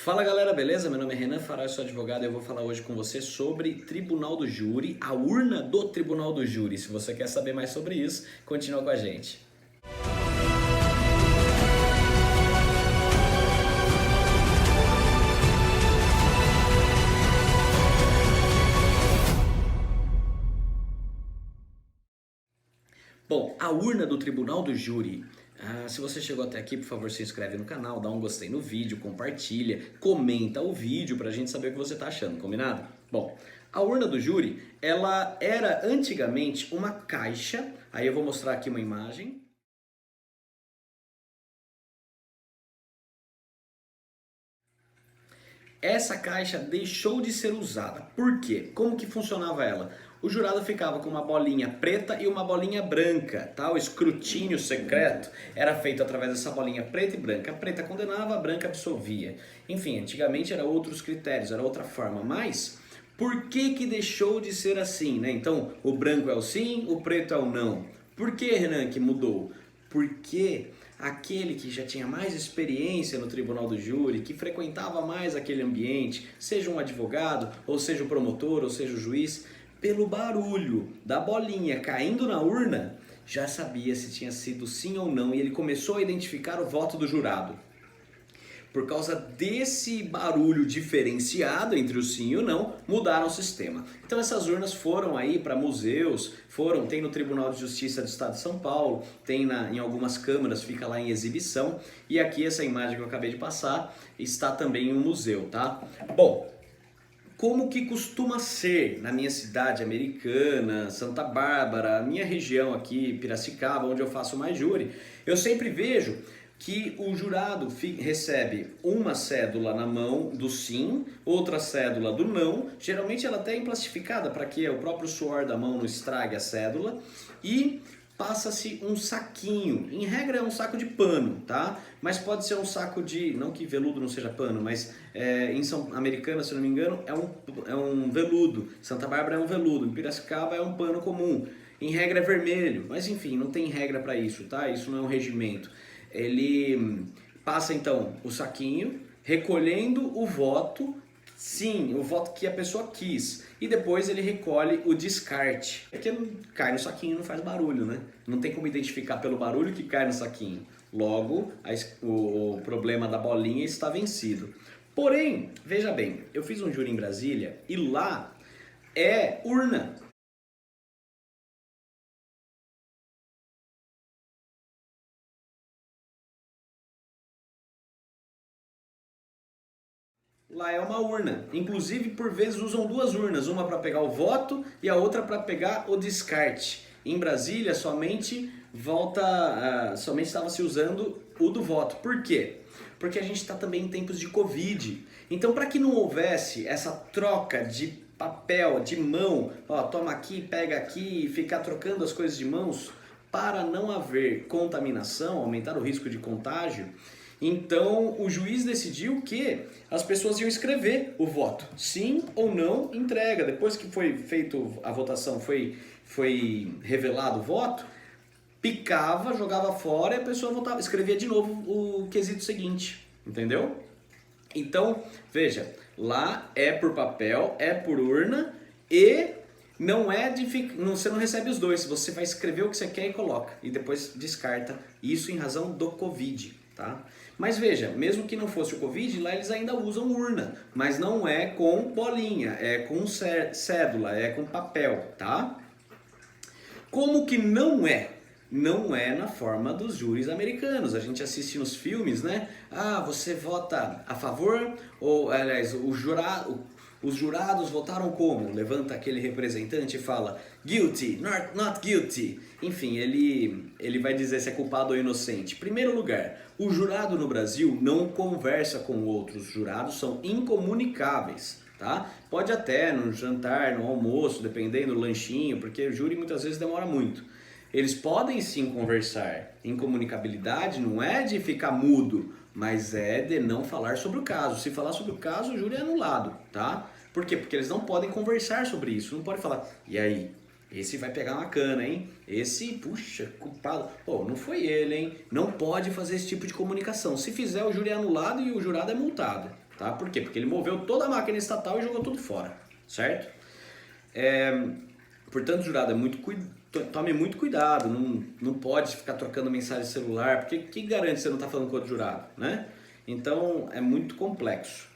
Fala galera, beleza? Meu nome é Renan Fará, eu sou advogado e eu vou falar hoje com você sobre Tribunal do Júri, a urna do Tribunal do Júri. Se você quer saber mais sobre isso, continua com a gente. Bom, a urna do Tribunal do Júri. Se você chegou até aqui, por favor, se inscreve no canal, dá um gostei no vídeo, compartilha, comenta o vídeo pra gente saber o que você tá achando, combinado? Bom, a urna do júri, ela era antigamente uma caixa, aí eu vou mostrar aqui uma imagem. Essa caixa deixou de ser usada. Por quê? Como que funcionava ela? O jurado ficava com uma bolinha preta e uma bolinha branca, tá? O escrutínio secreto era feito através dessa bolinha preta e branca. A preta condenava, a branca absolvia. Enfim, antigamente era outros critérios, era outra forma, mas por que que deixou de ser assim, né? Então, o branco é o sim, o preto é o não. Por que, Renan, que mudou? Porque aquele que já tinha mais experiência no tribunal do júri, que frequentava mais aquele ambiente, seja um advogado, ou seja o promotor, ou seja o juiz, pelo barulho da bolinha caindo na urna, já sabia se tinha sido sim ou não, e ele começou a identificar o voto do jurado. Por causa desse barulho diferenciado entre o sim e o não, mudaram o sistema. Então essas urnas foram aí para museus, tem no Tribunal de Justiça do Estado de São Paulo, tem em algumas câmaras, fica lá em exibição, e aqui essa imagem que eu acabei de passar está também em um museu, tá? Bom, como que costuma ser na minha cidade americana, Santa Bárbara, minha região aqui, Piracicaba, onde eu faço mais júri, eu sempre vejo que o jurado recebe uma cédula na mão do sim, outra cédula do não, geralmente ela até é plastificada para que o próprio suor da mão não estrague a cédula, e passa-se um saquinho, em regra é um saco de pano, tá? Mas pode ser um saco de, não que veludo não seja pano, mas em São Americana, se não me engano, é um veludo, Santa Bárbara é um veludo, em Piracicaba é um pano comum, em regra é vermelho, mas enfim, não tem regra para isso, tá? Isso não é um regimento. Ele passa então o saquinho, recolhendo o voto, sim, o voto que a pessoa quis, e depois ele recolhe o descarte, porque cai no saquinho e não faz barulho, né? Não tem como identificar pelo barulho que cai no saquinho. Logo, o problema da bolinha está vencido. Porém, veja bem, eu fiz um júri em Brasília e lá é urna. Lá é uma urna. Inclusive, por vezes usam duas urnas, uma para pegar o voto e a outra para pegar o descarte. Em Brasília, somente estava se usando o do voto. Por quê? Porque a gente está também em tempos de Covid. Então, para que não houvesse essa troca de papel, de mão, ó, toma aqui, pega aqui, e ficar trocando as coisas de mãos, para não haver contaminação, aumentar o risco de contágio, então o juiz decidiu que as pessoas iam escrever o voto, sim ou não, entrega. Depois que foi feito a votação, foi revelado o voto, picava, jogava fora e a pessoa voltava, escrevia de novo o quesito seguinte, entendeu? Então, veja, lá é por papel, é por urna e não é você não recebe os dois, você vai escrever o que você quer e coloca, e depois descarta, isso em razão do Covid, tá? Mas veja, mesmo que não fosse o Covid, lá eles ainda usam urna, mas não é com bolinha, é com cédula, é com papel, tá? Como que não é? Não é na forma dos júris americanos. A gente assiste nos filmes, né? Ah, você vota a favor, ou aliás, os jurados votaram como? Levanta aquele representante e fala guilty, not guilty. Enfim, ele vai dizer se é culpado ou inocente. Primeiro lugar, o jurado no Brasil não conversa com outros. Os jurados são incomunicáveis, tá? Pode até no jantar, no almoço, dependendo do lanchinho, porque o júri muitas vezes demora muito. Eles podem sim conversar. Incomunicabilidade não é de ficar mudo, mas é de não falar sobre o caso. Se falar sobre o caso, o júri é anulado, tá? Por quê? Porque eles não podem conversar sobre isso. Não pode falar, e aí? Esse vai pegar uma cana, hein? Esse, puxa, culpado. Pô, não foi ele, hein? Não pode fazer esse tipo de comunicação. Se fizer, o júri é anulado e o jurado é multado. tá? Por quê? Porque ele moveu toda a máquina estatal e jogou tudo fora, certo? Portanto, jurado, tome muito cuidado, não pode ficar trocando mensagem celular, porque que garante que você não está falando com outro jurado, né? Então, é muito complexo.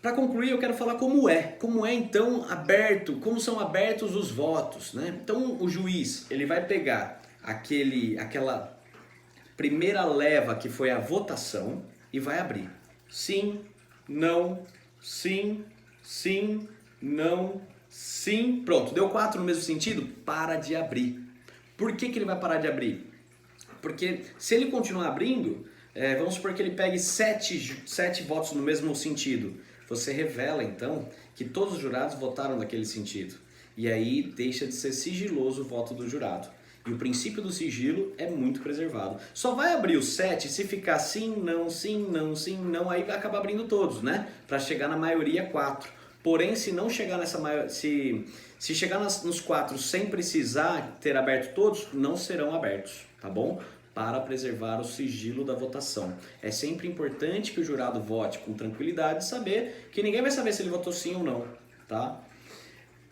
Para concluir, eu quero falar como é então aberto, como são abertos os votos, né? Então, o juiz, ele vai pegar aquela primeira leva que foi a votação e vai abrir. Sim, não, sim, sim, não, sim. Pronto, deu 4 no mesmo sentido? Para de abrir. Por que ele vai parar de abrir? Porque se ele continuar abrindo, vamos supor que ele pegue 7 votos no mesmo sentido. Você revela então que todos os jurados votaram naquele sentido. E aí deixa de ser sigiloso o voto do jurado. E o princípio do sigilo é muito preservado. Só vai abrir os 7 se ficar sim, não, sim, não, sim, não, aí vai acabar abrindo todos, né? Para chegar na maioria 4. Porém, se não chegar nessa se chegar nos 4 sem precisar ter aberto todos, não serão abertos, tá bom? Para preservar o sigilo da votação. É sempre importante que o jurado vote com tranquilidade e saber que ninguém vai saber se ele votou sim ou não, tá?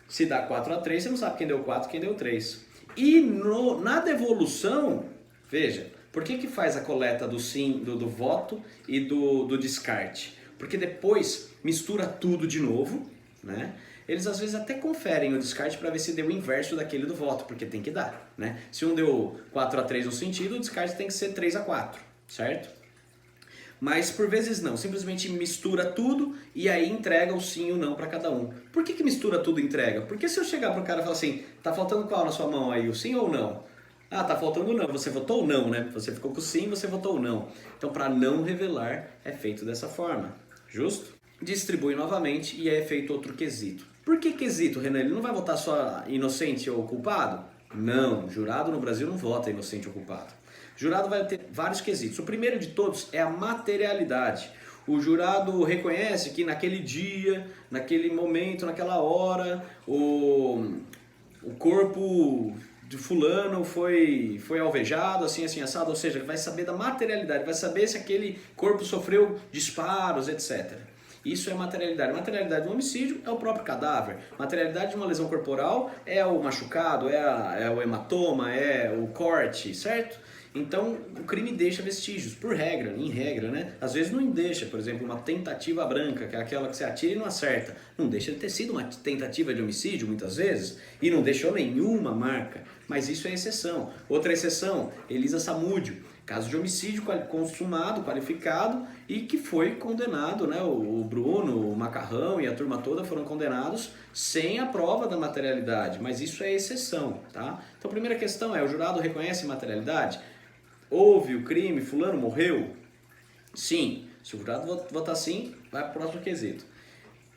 Se dá 4-3, você não sabe quem deu 4 e quem deu 3. E na devolução, veja, por que faz a coleta do sim, do voto e do descarte? Porque depois mistura tudo de novo, né? Eles às vezes até conferem o descarte para ver se deu o inverso daquele do voto, porque tem que dar, né? Se um deu 4-3 no sentido, o descarte tem que ser 3-4, certo? Mas por vezes não, simplesmente mistura tudo e aí entrega o sim e o não para cada um. Por que mistura tudo e entrega? Porque se eu chegar pro cara e falar assim, tá faltando qual na sua mão aí, o sim ou o não? Ah, tá faltando o não, você votou o não, né? Você ficou com o sim, você votou o não. Então para não revelar é feito dessa forma, justo? Distribui novamente e é feito outro quesito. Por que quesito, Renan? Ele não vai votar só inocente ou culpado? Não, jurado no Brasil não vota inocente ou culpado. Jurado vai ter vários quesitos. O primeiro de todos é a materialidade. O jurado reconhece que naquele dia, naquele momento, naquela hora, o corpo de fulano foi alvejado, assim, assado, ou seja, vai saber da materialidade, vai saber se aquele corpo sofreu disparos, etc. Isso é materialidade. Materialidade de um homicídio é o próprio cadáver. Materialidade de uma lesão corporal é o machucado, é o hematoma, é o corte, certo? Então, o crime deixa vestígios, por regra, em regra, né? Às vezes não deixa, por exemplo, uma tentativa branca, que é aquela que você atira e não acerta. Não deixa de ter sido uma tentativa de homicídio, muitas vezes, e não deixou nenhuma marca. Mas isso é exceção. Outra exceção, Elisa Samúdio. Caso de homicídio consumado, qualificado e que foi condenado, né? O Bruno, o Macarrão e a turma toda foram condenados sem a prova da materialidade, mas isso é exceção, tá? Então a primeira questão é, o jurado reconhece materialidade? Houve o crime, fulano morreu? Sim. Se o jurado votar sim, vai para o próximo quesito.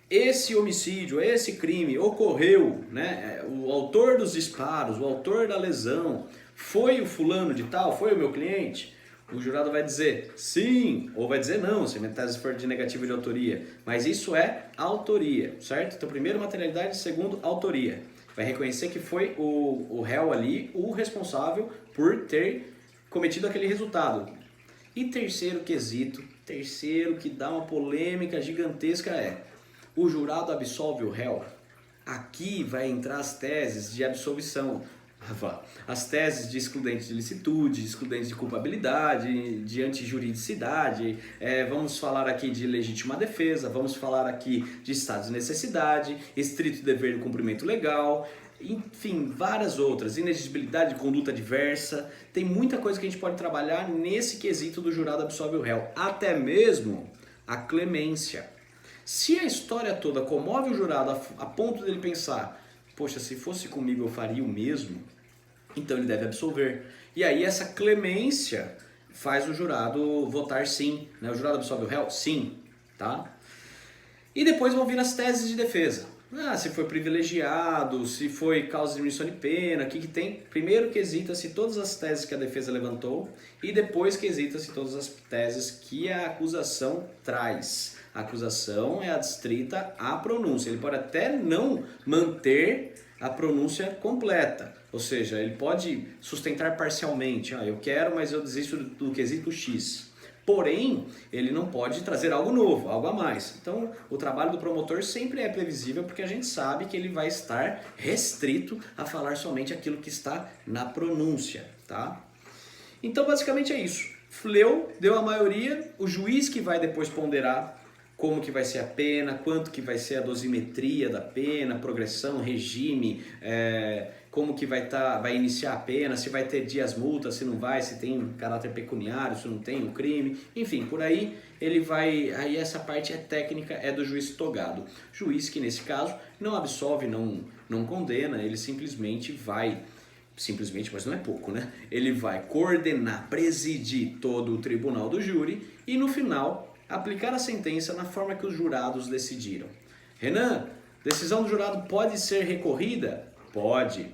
Esse homicídio, esse crime ocorreu, né? O autor dos disparos, o autor da lesão, foi o fulano de tal, foi o meu cliente? O jurado vai dizer sim, ou vai dizer não, se a tese for de negativa de autoria. Mas isso é autoria, certo? Então, primeiro, materialidade, segundo, autoria. Vai reconhecer que foi o réu ali, o responsável por ter cometido aquele resultado. E terceiro quesito, terceiro que dá uma polêmica gigantesca é: o jurado absolve o réu? Aqui vai entrar as teses de absolvição, as teses de excludente de licitude, de excludente de culpabilidade, de antijuridicidade, vamos falar aqui de legítima defesa, vamos falar aqui de estado de necessidade, estrito dever do cumprimento legal, enfim, várias outras, inexigibilidade de conduta diversa. Tem muita coisa que a gente pode trabalhar nesse quesito do jurado absolve o réu, até mesmo a clemência. Se a história toda comove o jurado a ponto dele pensar, poxa, se fosse comigo eu faria o mesmo, então ele deve absolver. E aí essa clemência faz o jurado votar sim, né? O jurado absolve o réu? Sim, tá? E depois vão vir as teses de defesa. Se foi privilegiado, se foi causa de diminuição de pena, o que tem? Primeiro quesita-se todas as teses que a defesa levantou e depois quesita-se todas as teses que a acusação traz. A acusação é adstrita à pronúncia. Ele pode até não manter a pronúncia completa, ou seja, ele pode sustentar parcialmente. Eu quero, mas eu desisto do quesito X. porém ele não pode trazer algo novo, algo a mais. Então o trabalho do promotor sempre é previsível porque a gente sabe que ele vai estar restrito a falar somente aquilo que está na pronúncia, tá? Então basicamente é isso. Fleu, deu a maioria, o juiz que vai depois ponderar como que vai ser a pena, quanto que vai ser a dosimetria da pena, progressão, regime, como que vai iniciar a pena, se vai ter dias multa, se não vai, se tem caráter pecuniário, se não tem um crime, enfim, por aí ele vai, aí essa parte técnica é do juiz togado. Juiz que nesse caso não absolve, não condena, ele simplesmente vai, mas não é pouco, né? Ele vai coordenar, presidir todo o tribunal do júri e no final aplicar a sentença na forma que os jurados decidiram. Renan, decisão do jurado pode ser recorrida? Pode.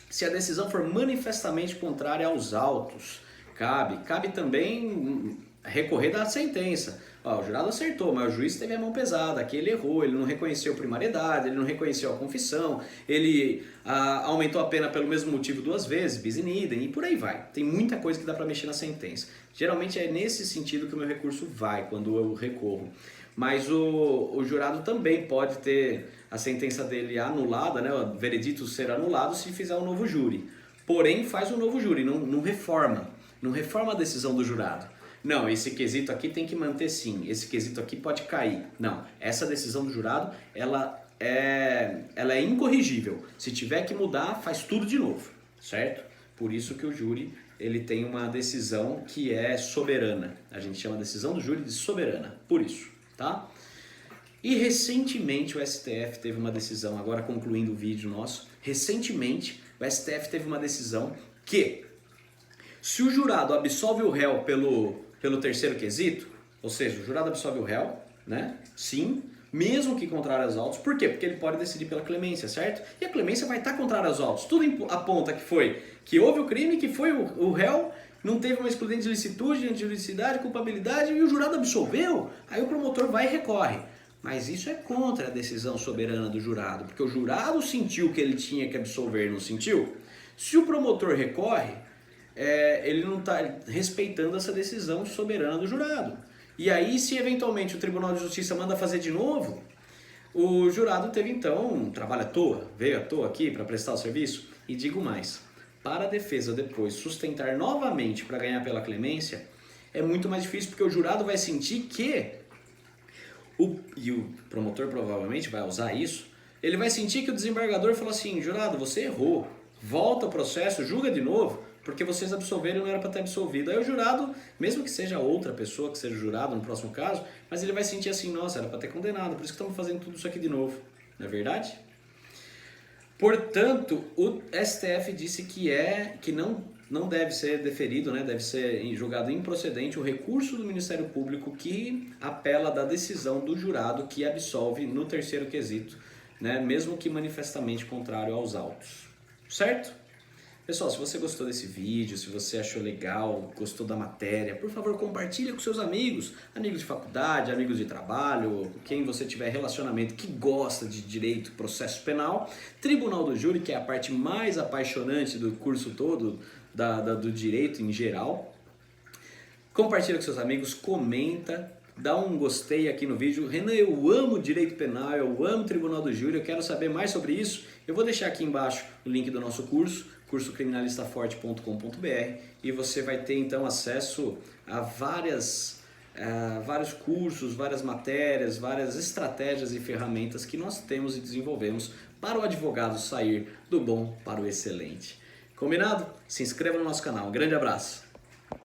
Se a decisão for manifestamente contrária aos autos, cabe também recorrer da sentença. O jurado acertou, mas o juiz teve a mão pesada, aqui ele errou, ele não reconheceu primariedade, ele não reconheceu a confissão, ele aumentou a pena pelo mesmo motivo 2 vezes, bis in idem, e por aí vai. Tem muita coisa que dá para mexer na sentença. Geralmente é nesse sentido que o meu recurso vai, quando eu recorro. Mas o jurado também pode ter a sentença dele anulada, né, o veredito ser anulado se fizer um novo júri. Porém, faz um novo júri, não reforma a decisão do jurado. Não, esse quesito aqui tem que manter sim, esse quesito aqui pode cair. Não, essa decisão do jurado, ela é incorrigível. Se tiver que mudar, faz tudo de novo, certo? Por isso que o júri, ele tem uma decisão que é soberana. A gente chama a decisão do júri de soberana, por isso, tá? E recentemente o STF teve uma decisão, agora concluindo o vídeo nosso, recentemente o STF teve uma decisão que, se o jurado absolve o réu pelo terceiro quesito, ou seja, o jurado absolve o réu, né? Sim, mesmo que contrário aos autos. Por quê? Porque ele pode decidir pela clemência, certo? E a clemência vai estar contrária aos autos. Tudo aponta que houve o crime, que foi o réu, não teve uma excludente de licitude, de antijuridicidade, culpabilidade, e o jurado absolveu. Aí o promotor vai e recorre. Mas isso é contra a decisão soberana do jurado, porque o jurado sentiu que ele tinha que absolver, não sentiu? Se o promotor recorre, ele não está respeitando essa decisão soberana do jurado. E aí, se eventualmente o Tribunal de Justiça manda fazer de novo, o jurado teve então um trabalho à toa, veio à toa aqui para prestar o serviço. E digo mais, para a defesa depois sustentar novamente para ganhar pela clemência, é muito mais difícil porque o jurado vai sentir que, e o promotor provavelmente vai usar isso, ele vai sentir que o desembargador falou assim: jurado, você errou, volta o processo, julga de novo, porque vocês absolveram e não era para ter absolvido. Aí o jurado, mesmo que seja outra pessoa que seja jurado no próximo caso, mas ele vai sentir assim: nossa, era para ter condenado, por isso que estamos fazendo tudo isso aqui de novo. Não é verdade? Portanto, o STF disse que não deve ser deferido, né, deve ser julgado improcedente o recurso do Ministério Público que apela da decisão do jurado que absolve no terceiro quesito, né, mesmo que manifestamente contrário aos autos. Certo? Pessoal, se você gostou desse vídeo, se você achou legal, gostou da matéria, por favor, compartilhe com seus amigos, amigos de faculdade, amigos de trabalho, quem você tiver relacionamento que gosta de direito, processo penal. Tribunal do Júri, que é a parte mais apaixonante do curso todo, do direito em geral. Compartilha com seus amigos, comenta, dá um gostei aqui no vídeo. Renan, eu amo direito penal, eu amo Tribunal do Júri, eu quero saber mais sobre isso. Eu vou deixar aqui embaixo o link do nosso curso, cursocriminalistaforte.com.br, e você vai ter então acesso a vários cursos, várias matérias, várias estratégias e ferramentas que nós temos e desenvolvemos para o advogado sair do bom para o excelente. Combinado? Se inscreva no nosso canal. Um grande abraço!